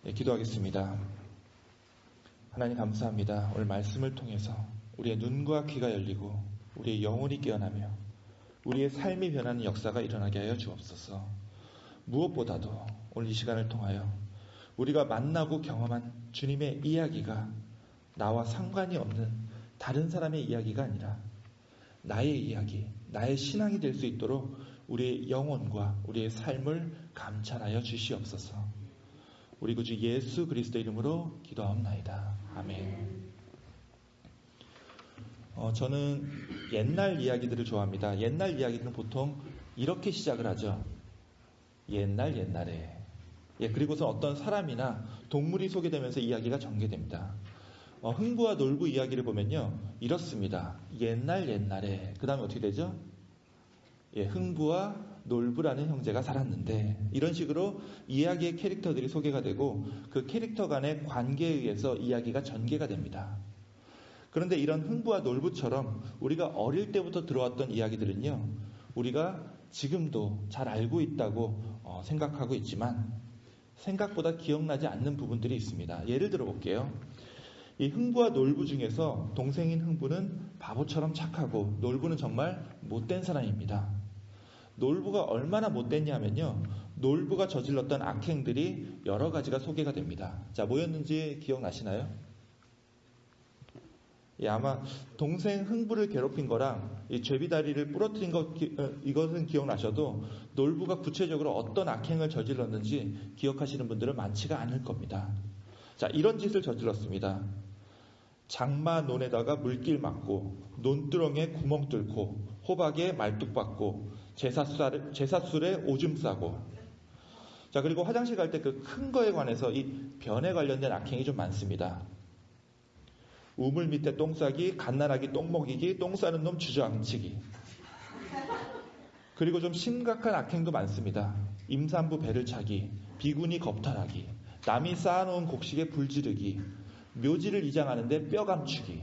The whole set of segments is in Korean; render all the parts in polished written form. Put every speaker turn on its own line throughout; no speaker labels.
네, 기도하겠습니다. 하나님 감사합니다. 오늘 말씀을 통해서 우리의 눈과 귀가 열리고 우리의 영혼이 깨어나며 우리의 삶이 변하는 역사가 일어나게 하여 주옵소서. 무엇보다도 오늘 이 시간을 통하여 우리가 만나고 경험한 주님의 이야기가 나와 상관이 없는 다른 사람의 이야기가 아니라 나의 이야기, 나의 신앙이 될 수 있도록 우리의 영혼과 우리의 삶을 감찰하여 주시옵소서. 우리 구주 예수 그리스도 이름으로 기도하옵나이다. 아멘. 저는 옛날 이야기들을 좋아합니다. 옛날 이야기들은 보통 이렇게 시작을 하죠. 옛날에. 그리고서 어떤 사람이나 동물이 소개되면서 이야기가 전개됩니다. 흥부와 놀부 이야기를 보면요, 이렇습니다. 옛날에. 그 다음에 어떻게 되죠? 흥부와 놀부라는 형제가 살았는데, 이런 식으로 이야기의 캐릭터들이 소개가 되고 그 캐릭터 간의 관계에 의해서 이야기가 전개가 됩니다. 그런데 이런 흥부와 놀부처럼 우리가 어릴 때부터 들어왔던 이야기들은요, 우리가 지금도 잘 알고 있다고 생각하고 있지만 생각보다 기억나지 않는 부분들이 있습니다. 예를 들어 볼게요. 이 흥부와 놀부 중에서 동생인 흥부는 바보처럼 착하고 놀부는 정말 못된 사람입니다. 놀부가 얼마나 못됐냐면요, 놀부가 저질렀던 악행들이 여러 가지가 소개가 됩니다. 자, 뭐였는지 기억나시나요? 아마 동생 흥부를 괴롭힌 거랑 이 죄비다리를 부러뜨린 이것은 기억나셔도 놀부가 구체적으로 어떤 악행을 저질렀는지 기억하시는 분들은 많지가 않을 겁니다. 자, 이런 짓을 저질렀습니다. 장마 논에다가 물길 막고, 논두렁에 구멍 뚫고, 호박에 말뚝 박고, 제사술에 오줌 싸고. 자, 그리고 화장실 갈 때 그 큰 거에 관해서 이 변에 관련된 악행이 좀 많습니다. 우물 밑에 똥 싸기, 갓난아기 똥 먹이기, 똥 싸는 놈 주저앉히기. 그리고 좀 심각한 악행도 많습니다. 임산부 배를 차기, 비구니 겁탈하기, 남이 쌓아놓은 곡식에 불 지르기, 묘지를 이장하는데 뼈 감추기.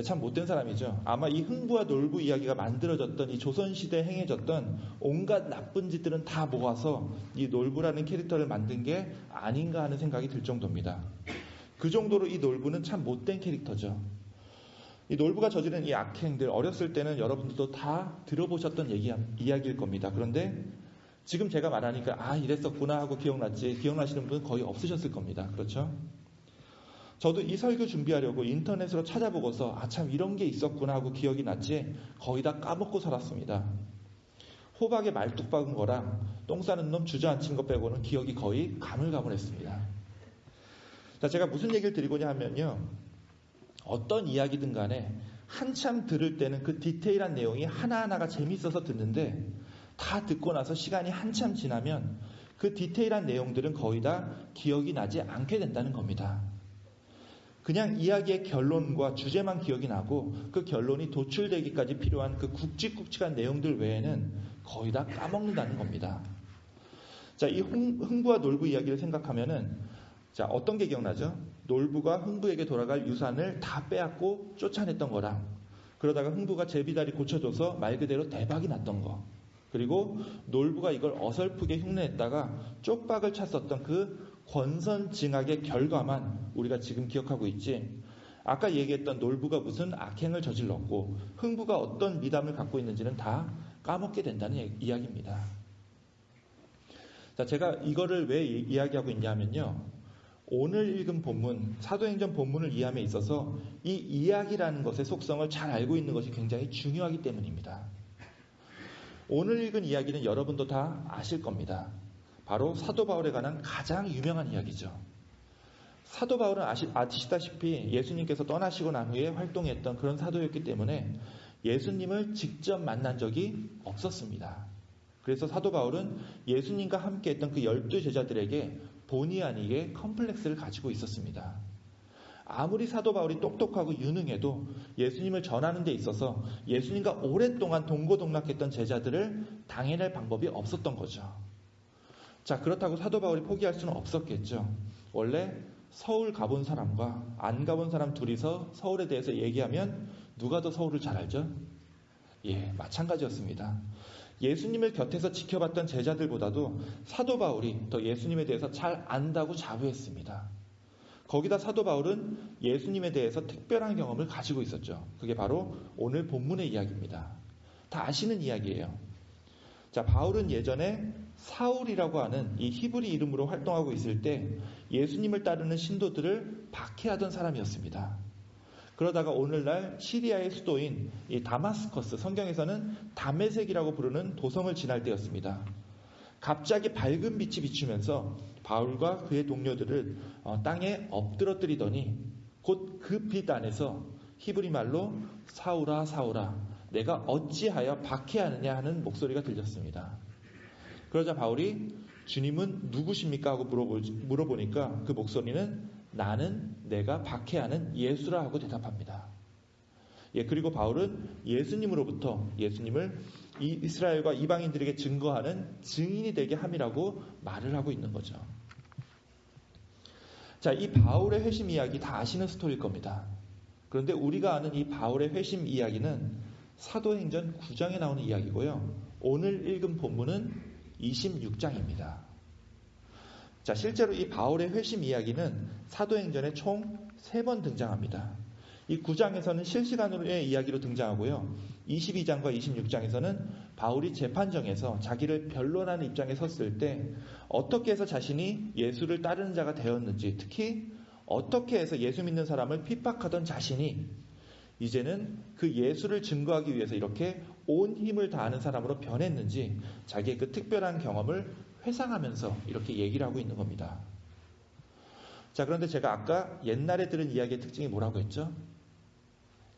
참 못된 사람이죠. 아마 이 흥부와 놀부 이야기가 만들어졌던 이 조선시대에 행해졌던 온갖 나쁜 짓들은 다 모아서 이 놀부라는 캐릭터를 만든 게 아닌가 하는 생각이 들 정도입니다. 그 정도로 이 놀부는 참 못된 캐릭터죠. 이 놀부가 저지른 이 악행들, 어렸을 때는 여러분들도 다 들어보셨던 이야기일 겁니다. 그런데 지금 제가 말하니까 이랬었구나 하고 기억나시는 분은 거의 없으셨을 겁니다. 그렇죠? 저도 이 설교 준비하려고 인터넷으로 찾아보고서 참 이런 게 있었구나 하고 기억이 났지 거의 다 까먹고 살았습니다. 호박에 말뚝 박은 거랑 똥 싸는 놈 주저앉힌 것 빼고는 기억이 거의 가물가물했습니다. 자, 제가 무슨 얘기를 드리고자 하면요, 어떤 이야기든 간에 한참 들을 때는 그 디테일한 내용이 하나하나가 재밌어서 듣는데 다 듣고 나서 시간이 한참 지나면 그 디테일한 내용들은 거의 다 기억이 나지 않게 된다는 겁니다. 그냥 이야기의 결론과 주제만 기억이 나고 그 결론이 도출되기까지 필요한 그 굵직굵직한 내용들 외에는 거의 다 까먹는다는 겁니다. 자, 이 흥부와 놀부 이야기를 생각하면은, 자, 어떤 게 기억나죠? 놀부가 흥부에게 돌아갈 유산을 다 빼앗고 쫓아냈던 거랑, 그러다가 흥부가 제비다리 고쳐줘서 말 그대로 대박이 났던 거, 그리고 놀부가 이걸 어설프게 흉내냈다가 쪽박을 찼었던 그 권선징악의 결과만 우리가 지금 기억하고 있지, 아까 얘기했던 놀부가 무슨 악행을 저질렀고 흥부가 어떤 미담을 갖고 있는지는 다 까먹게 된다는 이야기입니다. 자, 제가 이거를 왜 이야기하고 있냐면요, 오늘 읽은 본문, 사도행전 본문을 이해함에 있어서 이 이야기라는 것의 속성을 잘 알고 있는 것이 굉장히 중요하기 때문입니다. 오늘 읽은 이야기는 여러분도 다 아실 겁니다. 바로 사도 바울에 관한 가장 유명한 이야기죠. 사도 바울은 아시다시피 예수님께서 떠나시고 난 후에 활동했던 그런 사도였기 때문에 예수님을 직접 만난 적이 없었습니다. 그래서 사도 바울은 예수님과 함께 했던 그 12 제자들에게 본의 아니게 컴플렉스를 가지고 있었습니다. 아무리 사도 바울이 똑똑하고 유능해도 예수님을 전하는 데 있어서 예수님과 오랫동안 동고동락했던 제자들을 당해낼 방법이 없었던 거죠. 자, 그렇다고 사도 바울이 포기할 수는 없었겠죠. 원래 서울 가본 사람과 안 가본 사람 둘이서 서울에 대해서 얘기하면 누가 더 서울을 잘 알죠? 마찬가지였습니다. 예수님을 곁에서 지켜봤던 제자들보다도 사도 바울이 더 예수님에 대해서 잘 안다고 자부했습니다. 거기다 사도 바울은 예수님에 대해서 특별한 경험을 가지고 있었죠. 그게 바로 오늘 본문의 이야기입니다. 다 아시는 이야기예요. 자, 바울은 예전에 사울이라고 하는 이 히브리 이름으로 활동하고 있을 때 예수님을 따르는 신도들을 박해하던 사람이었습니다. 그러다가 오늘날 시리아의 수도인 이 다마스커스, 성경에서는 다메섹이라고 부르는 도성을 지날 때였습니다. 갑자기 밝은 빛이 비추면서 바울과 그의 동료들을 땅에 엎드러뜨리더니 곧 그 빛 안에서 히브리 말로 사울아 사울아 내가 어찌하여 박해하느냐 하는 목소리가 들렸습니다. 그러자 바울이 주님은 누구십니까? 하고 물어보니까 그 목소리는 나는 내가 박해하는 예수라 하고 대답합니다. 그리고 바울은 예수님으로부터 예수님을 이스라엘과 이방인들에게 증거하는 증인이 되게 함이라고 말을 하고 있는 거죠. 자, 이 바울의 회심 이야기 다 아시는 스토리일 겁니다. 그런데 우리가 아는 이 바울의 회심 이야기는 사도행전 9장에 나오는 이야기고요. 오늘 읽은 본문은 26장입니다. 자, 실제로 이 바울의 회심 이야기는 사도행전에 총 3번 등장합니다. 이 9장에서는 실시간으로의 이야기로 등장하고요. 22장과 26장에서는 바울이 재판정에서 자기를 변론하는 입장에 섰을 때 어떻게 해서 자신이 예수를 따르는 자가 되었는지, 특히 어떻게 해서 예수 믿는 사람을 핍박하던 자신이 이제는 그 예수를 증거하기 위해서 이렇게 온 힘을 다하는 사람으로 변했는지 자기의 그 특별한 경험을 회상하면서 이렇게 얘기를 하고 있는 겁니다. 자, 그런데 제가 아까 옛날에 들은 이야기의 특징이 뭐라고 했죠?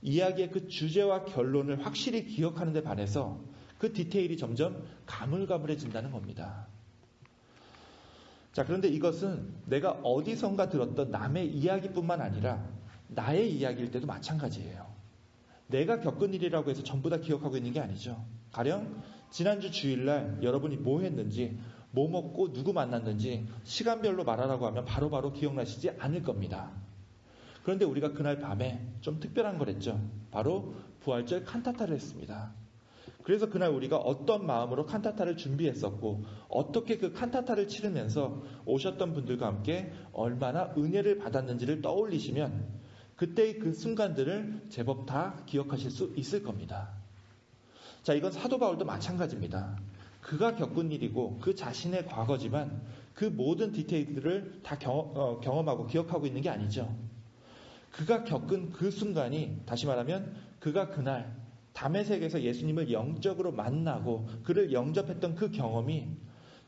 이야기의 그 주제와 결론을 확실히 기억하는 데 반해서 그 디테일이 점점 가물가물해진다는 겁니다. 자, 그런데 이것은 내가 어디선가 들었던 남의 이야기뿐만 아니라 나의 이야기일 때도 마찬가지예요. 내가 겪은 일이라고 해서 전부 다 기억하고 있는 게 아니죠. 가령 지난주 주일날 여러분이 뭐 했는지, 뭐 먹고 누구 만났는지 시간별로 말하라고 하면 바로바로 기억나시지 않을 겁니다. 그런데 우리가 그날 밤에 좀 특별한 걸 했죠. 바로 부활절 칸타타를 했습니다. 그래서 그날 우리가 어떤 마음으로 칸타타를 준비했었고 어떻게 그 칸타타를 치르면서 오셨던 분들과 함께 얼마나 은혜를 받았는지를 떠올리시면 그때의 그 순간들을 제법 다 기억하실 수 있을 겁니다. 자, 이건 사도 바울도 마찬가지입니다. 그가 겪은 일이고 그 자신의 과거지만 그 모든 디테일들을 다 경험하고 기억하고 있는 게 아니죠. 그가 겪은 그 순간이, 다시 말하면 그가 그날 다메섹에서 예수님을 영적으로 만나고 그를 영접했던 그 경험이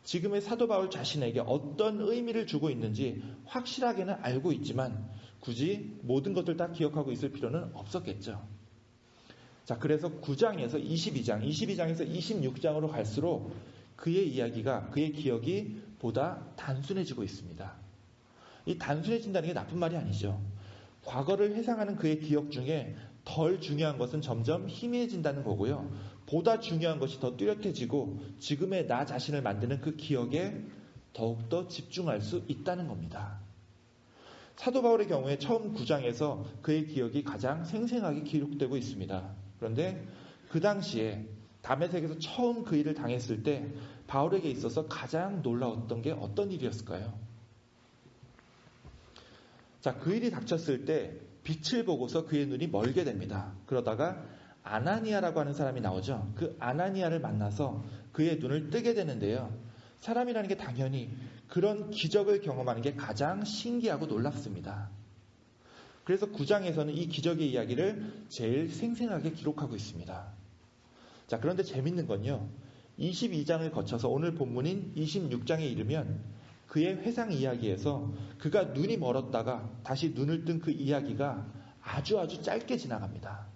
지금의 사도 바울 자신에게 어떤 의미를 주고 있는지 확실하게는 알고 있지만 굳이 모든 것들 다 기억하고 있을 필요는 없었겠죠. 자, 그래서 9장에서 22장, 22장에서 26장으로 갈수록 그의 이야기가, 그의 기억이 보다 단순해지고 있습니다. 이 단순해진다는 게 나쁜 말이 아니죠. 과거를 회상하는 그의 기억 중에 덜 중요한 것은 점점 희미해진다는 거고요. 보다 중요한 것이 더 뚜렷해지고 지금의 나 자신을 만드는 그 기억에 더욱더 집중할 수 있다는 겁니다. 사도 바울의 경우에 처음 9장에서 그의 기억이 가장 생생하게 기록되고 있습니다. 그런데 그 당시에 다메섹에서 처음 그 일을 당했을 때 바울에게 있어서 가장 놀라웠던 게 어떤 일이었을까요? 자, 그 일이 닥쳤을 때 빛을 보고서 그의 눈이 멀게 됩니다. 그러다가 아나니아라고 하는 사람이 나오죠. 그 아나니아를 만나서 그의 눈을 뜨게 되는데요. 사람이라는 게 당연히 그런 기적을 경험하는 게 가장 신기하고 놀랍습니다. 그래서 9장에서는 이 기적의 이야기를 제일 생생하게 기록하고 있습니다. 자, 그런데 재밌는 건요. 22장을 거쳐서 오늘 본문인 26장에 이르면 그의 회상 이야기에서 그가 눈이 멀었다가 다시 눈을 뜬 그 이야기가 아주 짧게 지나갑니다.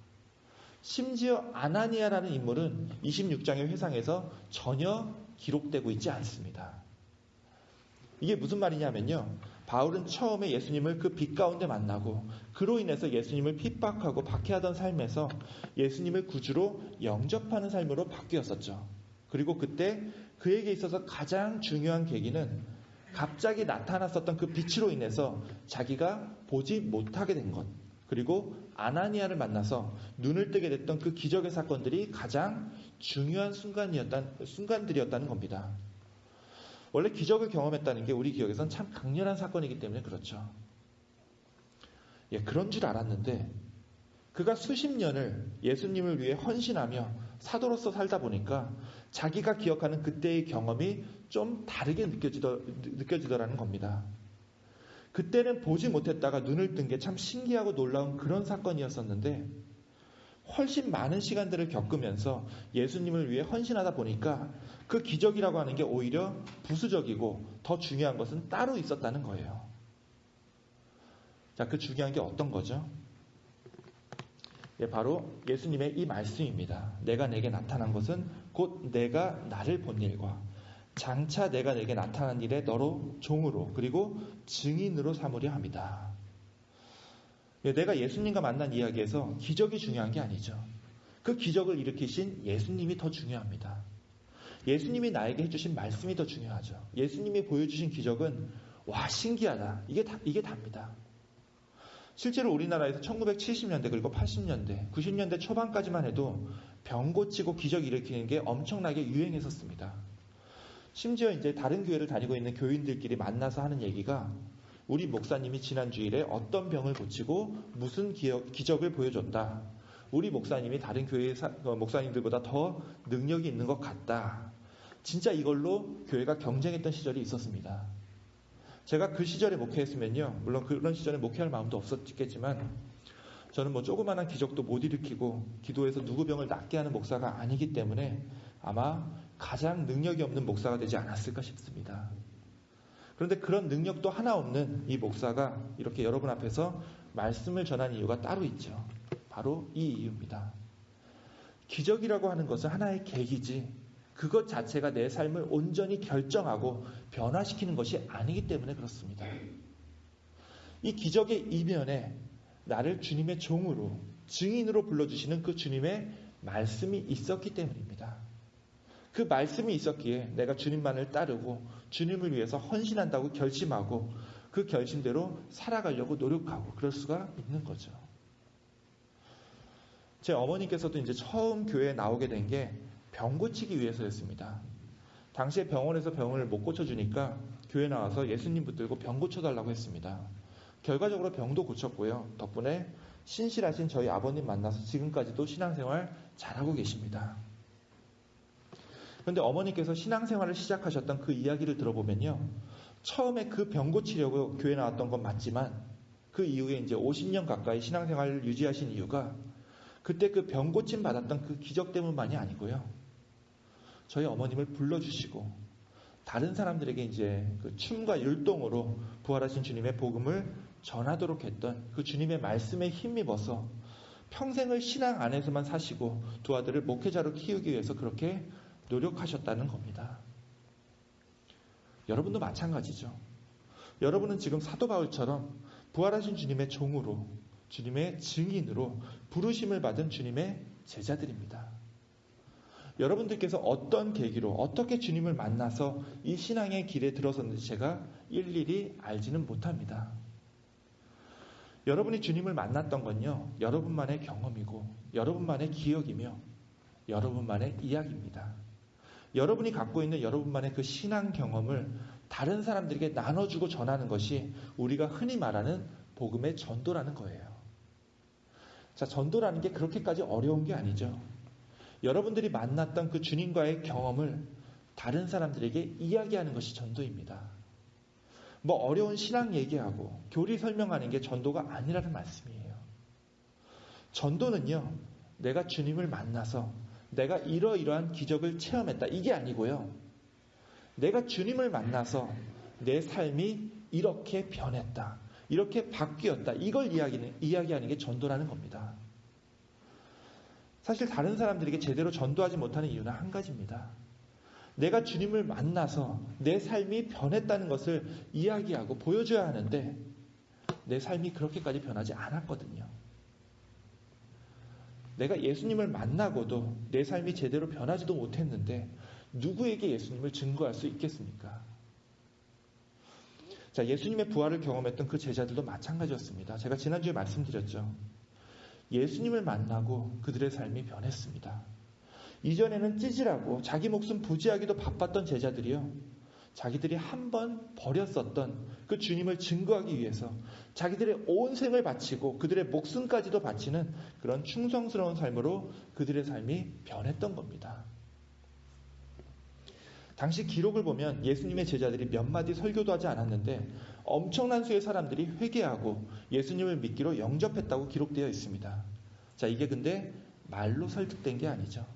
심지어 아나니아라는 인물은 26장의 회상에서 전혀 기록되고 있지 않습니다. 이게 무슨 말이냐면요. 바울은 처음에 예수님을 그 빛 가운데 만나고 그로 인해서 예수님을 핍박하고 박해하던 삶에서 예수님을 구주로 영접하는 삶으로 바뀌었었죠. 그리고 그때 그에게 있어서 가장 중요한 계기는 갑자기 나타났었던 그 빛으로 인해서 자기가 보지 못하게 된 것, 그리고 아나니아를 만나서 눈을 뜨게 됐던 그 기적의 사건들이 가장 중요한 순간들이었다는 겁니다. 원래 기적을 경험했다는 게 우리 기억에선 참 강렬한 사건이기 때문에 그렇죠. 그런 줄 알았는데 그가 수십 년을 예수님을 위해 헌신하며 사도로서 살다 보니까 자기가 기억하는 그때의 경험이 좀 다르게 느껴지더라는 겁니다. 그때는 보지 못했다가 눈을 뜬 게 참 신기하고 놀라운 그런 사건이었었는데 훨씬 많은 시간들을 겪으면서 예수님을 위해 헌신하다 보니까 그 기적이라고 하는 게 오히려 부수적이고 더 중요한 것은 따로 있었다는 거예요. 자, 그 중요한 게 어떤 거죠? 바로 예수님의 이 말씀입니다. 내가 내게 나타난 것은 곧 내가 나를 본 일과 장차 내가 내게 나타난 일에 너로 종으로 그리고 증인으로 삼으려 합니다. 내가 예수님과 만난 이야기에서 기적이 중요한 게 아니죠. 그 기적을 일으키신 예수님이 더 중요합니다. 예수님이 나에게 해주신 말씀이 더 중요하죠. 예수님이 보여주신 기적은 와 신기하다. 이게 답니다. 실제로 우리나라에서 1970년대 그리고 80년대, 90년대 초반까지만 해도 병 고치고 기적 일으키는 게 엄청나게 유행했었습니다. 심지어 이제 다른 교회를 다니고 있는 교인들끼리 만나서 하는 얘기가 우리 목사님이 지난 주일에 어떤 병을 고치고 무슨 기적을 보여줬다. 우리 목사님이 다른 교회 목사님들보다 더 능력이 있는 것 같다. 진짜 이걸로 교회가 경쟁했던 시절이 있었습니다. 제가 그 시절에 목회했으면요. 물론 그런 시절에 목회할 마음도 없었겠지만 저는 조그마한 기적도 못 일으키고 기도해서 누구 병을 낫게 하는 목사가 아니기 때문에 아마 가장 능력이 없는 목사가 되지 않았을까 싶습니다. 그런데 그런 능력도 하나 없는 이 목사가 이렇게 여러분 앞에서 말씀을 전하는 이유가 따로 있죠. 바로 이 이유입니다. 기적이라고 하는 것은 하나의 계기지 그것 자체가 내 삶을 온전히 결정하고 변화시키는 것이 아니기 때문에 그렇습니다. 이 기적의 이면에 나를 주님의 종으로 증인으로 불러주시는 그 주님의 말씀이 있었기 때문입니다. 그 말씀이 있었기에 내가 주님만을 따르고 주님을 위해서 헌신한다고 결심하고 그 결심대로 살아가려고 노력하고 그럴 수가 있는 거죠. 제 어머니께서도 이제 처음 교회에 나오게 된 게 병 고치기 위해서였습니다. 당시에 병원에서 병을 못 고쳐주니까 교회 나와서 예수님 붙들고 병 고쳐달라고 했습니다. 결과적으로 병도 고쳤고요. 덕분에 신실하신 저희 아버님 만나서 지금까지도 신앙생활 잘하고 계십니다. 그런데 어머니께서 신앙생활을 시작하셨던 그 이야기를 들어보면요. 처음에 그 병 고치려고 교회 나왔던 건 맞지만 그 이후에 이제 50년 가까이 신앙생활을 유지하신 이유가 그때 그 병 고침 받았던 그 기적 때문만이 아니고요. 저희 어머님을 불러주시고 다른 사람들에게 이제 그 춤과 율동으로 부활하신 주님의 복음을 전하도록 했던 그 주님의 말씀에 힘입어서 평생을 신앙 안에서만 사시고 두 아들을 목회자로 키우기 위해서 그렇게 노력하셨다는 겁니다. 여러분도 마찬가지죠. 여러분은 지금 사도 바울처럼 부활하신 주님의 종으로 주님의 증인으로 부르심을 받은 주님의 제자들입니다. 여러분들께서 어떤 계기로 어떻게 주님을 만나서 이 신앙의 길에 들어섰는지 제가 일일이 알지는 못합니다. 여러분이 주님을 만났던 건요. 여러분만의 경험이고 여러분만의 기억이며 여러분만의 이야기입니다. 여러분이 갖고 있는 여러분만의 그 신앙 경험을 다른 사람들에게 나눠주고 전하는 것이 우리가 흔히 말하는 복음의 전도라는 거예요. 자, 전도라는 게 그렇게까지 어려운 게 아니죠. 여러분들이 만났던 그 주님과의 경험을 다른 사람들에게 이야기하는 것이 전도입니다. 어려운 신앙 얘기하고 교리 설명하는 게 전도가 아니라는 말씀이에요. 전도는요, 내가 주님을 만나서 내가 이러이러한 기적을 체험했다. 이게 아니고요. 내가 주님을 만나서 내 삶이 이렇게 변했다. 이렇게 바뀌었다. 이걸 이야기하는 게 전도라는 겁니다. 사실 다른 사람들에게 제대로 전도하지 못하는 이유는 한 가지입니다. 내가 주님을 만나서 내 삶이 변했다는 것을 이야기하고 보여줘야 하는데 내 삶이 그렇게까지 변하지 않았거든요. 내가 예수님을 만나고도 내 삶이 제대로 변하지도 못했는데 누구에게 예수님을 증거할 수 있겠습니까? 자, 예수님의 부활을 경험했던 그 제자들도 마찬가지였습니다. 제가 지난주에 말씀드렸죠. 예수님을 만나고 그들의 삶이 변했습니다. 이전에는 찌질하고 자기 목숨 부지하기도 바빴던 제자들이요, 자기들이 한번 버렸었던 그 주님을 증거하기 위해서 자기들의 온 생을 바치고 그들의 목숨까지도 바치는 그런 충성스러운 삶으로 그들의 삶이 변했던 겁니다. 당시 기록을 보면 예수님의 제자들이 몇 마디 설교도 하지 않았는데 엄청난 수의 사람들이 회개하고 예수님을 믿기로 영접했다고 기록되어 있습니다. 자, 이게 근데 말로 설득된 게 아니죠.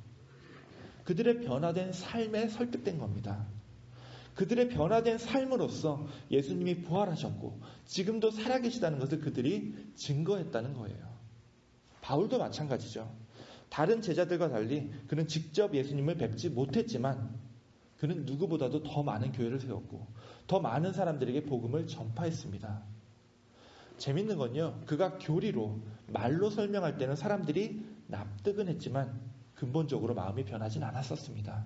그들의 변화된 삶에 설득된 겁니다. 그들의 변화된 삶으로써 예수님이 부활하셨고 지금도 살아계시다는 것을 그들이 증거했다는 거예요. 바울도 마찬가지죠. 다른 제자들과 달리 그는 직접 예수님을 뵙지 못했지만 그는 누구보다도 더 많은 교회를 세웠고 더 많은 사람들에게 복음을 전파했습니다. 재밌는 건요, 그가 교리로 말로 설명할 때는 사람들이 납득은 했지만 근본적으로 마음이 변하진 않았었습니다.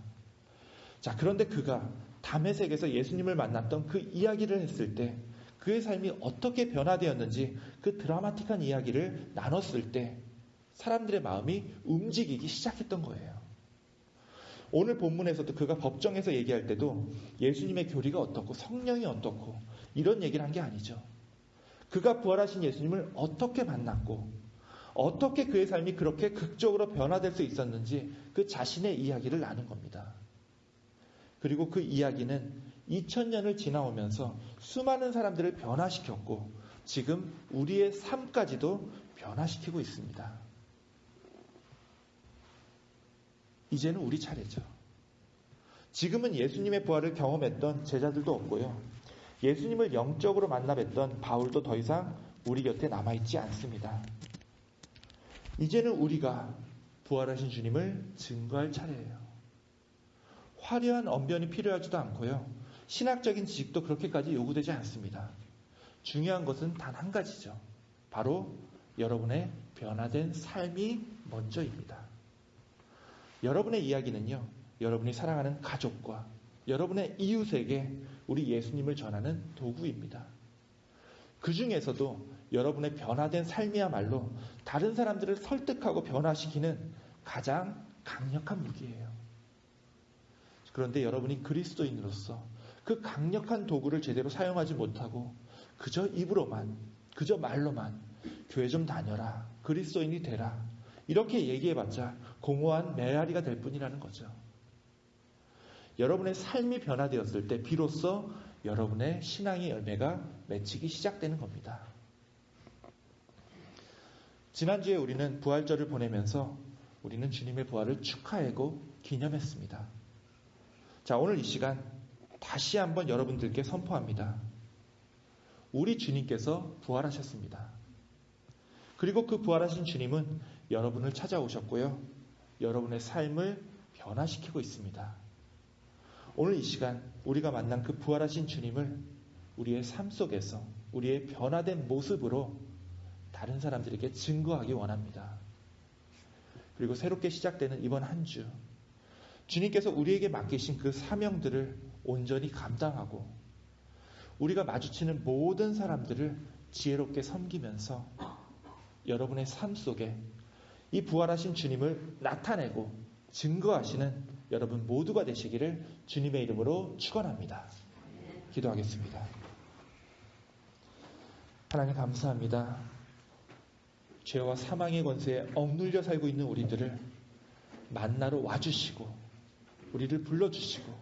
자, 그런데 그가 다메섹에서 예수님을 만났던 그 이야기를 했을 때 그의 삶이 어떻게 변화되었는지 그 드라마틱한 이야기를 나눴을 때 사람들의 마음이 움직이기 시작했던 거예요. 오늘 본문에서도 그가 법정에서 얘기할 때도 예수님의 교리가 어떻고 성령이 어떻고 이런 얘기를 한 게 아니죠. 그가 부활하신 예수님을 어떻게 만났고 어떻게 그의 삶이 그렇게 극적으로 변화될 수 있었는지 그 자신의 이야기를 나눈 겁니다. 그리고 그 이야기는 2000년을 지나오면서 수많은 사람들을 변화시켰고 지금 우리의 삶까지도 변화시키고 있습니다. 이제는 우리 차례죠. 지금은 예수님의 부활을 경험했던 제자들도 없고요, 예수님을 영적으로 만나 뵀던 바울도 더 이상 우리 곁에 남아있지 않습니다. 이제는 우리가 부활하신 주님을 증거할 차례예요. 화려한 언변이 필요하지도 않고요, 신학적인 지식도 그렇게까지 요구되지 않습니다. 중요한 것은 단 한 가지죠. 바로 여러분의 변화된 삶이 먼저입니다. 여러분의 이야기는요, 여러분이 사랑하는 가족과 여러분의 이웃에게 우리 예수님을 전하는 도구입니다. 그 중에서도 여러분의 변화된 삶이야말로 다른 사람들을 설득하고 변화시키는 가장 강력한 무기예요. 그런데 여러분이 그리스도인으로서 그 강력한 도구를 제대로 사용하지 못하고 그저 입으로만, 그저 말로만 교회 좀 다녀라, 그리스도인이 되라, 이렇게 얘기해봤자 공허한 메아리가 될 뿐이라는 거죠. 여러분의 삶이 변화되었을 때 비로소 여러분의 신앙의 열매가 맺히기 시작되는 겁니다. 지난주에 우리는 부활절을 보내면서 우리는 주님의 부활을 축하하고 기념했습니다. 자, 오늘 이 시간 다시 한번 여러분들께 선포합니다. 우리 주님께서 부활하셨습니다. 그리고 그 부활하신 주님은 여러분을 찾아오셨고요, 여러분의 삶을 변화시키고 있습니다. 오늘 이 시간 우리가 만난 그 부활하신 주님을 우리의 삶 속에서 우리의 변화된 모습으로 다른 사람들에게 증거하기 원합니다. 그리고 새롭게 시작되는 이번 한 주, 주님께서 우리에게 맡기신 그 사명들을 온전히 감당하고 우리가 마주치는 모든 사람들을 지혜롭게 섬기면서 여러분의 삶 속에 이 부활하신 주님을 나타내고 증거하시는 여러분 모두가 되시기를 주님의 이름으로 축원합니다. 기도하겠습니다. 하나님 감사합니다. 죄와 사망의 권세에 억눌려 살고 있는 우리들을 만나러 와주시고 우리를 불러주시고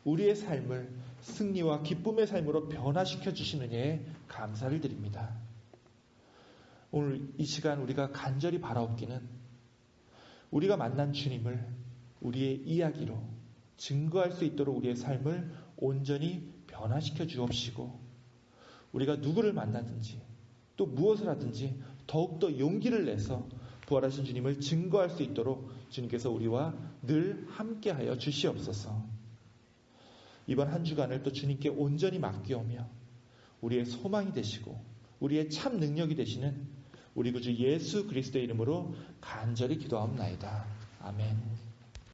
우리의 삶을 승리와 기쁨의 삶으로 변화시켜 주시는 은혜에 감사를 드립니다. 오늘 이 시간 우리가 간절히 바라옵기는 우리가 만난 주님을 우리의 이야기로 증거할 수 있도록 우리의 삶을 온전히 변화시켜 주옵시고 우리가 누구를 만나든지 또 무엇을 하든지 더욱더 용기를 내서 부활하신 주님을 증거할 수 있도록 주님께서 우리와 늘 함께하여 주시옵소서. 이번 한 주간을 또 주님께 온전히 맡기오며 우리의 소망이 되시고 우리의 참 능력이 되시는 우리 구주 예수 그리스도의 이름으로 간절히 기도하옵나이다. 아멘.